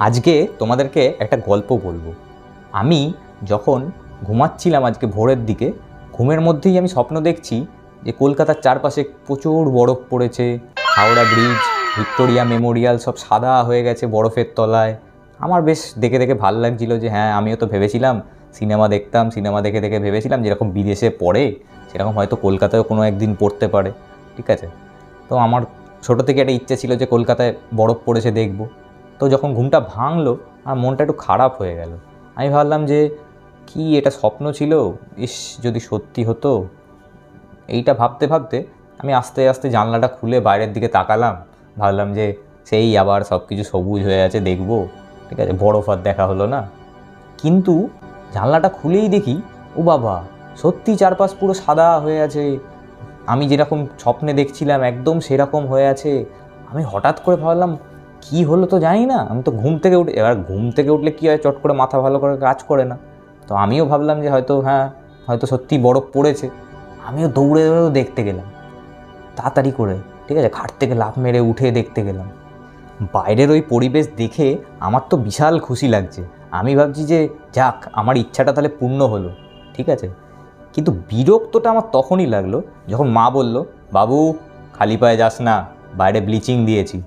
আজকে তোমাদেরকে একটা গল্প বলবো। আমি যখন ঘুমাচ্ছিলাম আজকে ভোরের দিকে, ঘুমের মধ্যেই আমি স্বপ্ন দেখছি যে কলকাতার চারপাশে প্রচুর বরফ পড়েছে, হাওড়া ব্রিজ, ভিক্টোরিয়া মেমোরিয়াল সব সাদা হয়ে গেছে বরফের তলায়। আমার বেশ দেখে দেখে ভাল লাগছিলো যে হ্যাঁ, আমিও তো ভেবেছিলাম, সিনেমা দেখতাম, সিনেমা দেখে দেখে ভেবেছিলাম যেরকম বিদেশে পড়ে সেরকম হয়তো কলকাতায়ও কোনো একদিন পড়তে পারে। ঠিক আছে, তো আমার ছোটো থেকে একটা ইচ্ছে ছিল যে কলকাতায় বরফ পড়েছে দেখব। তো যখন ঘুমটা ভাঙলো আমার মনটা একটু খারাপ হয়ে গেল। আমি ভাবলাম যে কি এটা স্বপ্ন ছিল, ইস যদি সত্যি হতো। এইটা ভাবতে ভাবতে আমি আস্তে আস্তে জানলাটা খুলে বাইরের দিকে তাকালাম। ভাবলাম যে সেই আবার সব কিছু সবুজ হয়ে আছে, দেখব। ঠিক আছে, বরফ আর দেখা হলো না। কিন্তু জানলাটা খুলেই দেখি, ও বাবা, সত্যি চারপাশ পুরো সাদা হয়ে আছে। আমি যেরকম স্বপ্নে দেখছিলাম একদম সেরকম হয়ে আছে। আমি হঠাৎ করে ভাবলাম কি হলো তো জানি না, আমি তো ঘুম থেকে উঠে, এবার ঘুম থেকে উঠলে কী হয়, চট করে মাথা ভালো করে কাজ করে না। তো আমিও ভাবলাম যে হয়তো হ্যাঁ, হয়তো সত্যি বরফ পড়েছে। আমিও দৌড়ে দৌড়েও দেখতে গেলাম তাড়াতাড়ি করে। ঠিক আছে, খাট থেকে লাফ মেরে উঠে দেখতে গেলাম। বাইরের ওই পরিবেশ দেখে আমার তো বিশাল খুশি লাগছে। আমি ভাবছি যে যাক, আমার ইচ্ছাটা তাহলে পূর্ণ হলো। ঠিক আছে, কিন্তু বিরক্তটা আমার তখনই লাগলো যখন মা বলল, বাবু খালি পায়ে যাস না, বাইরে ব্লিচিং দিয়েছি।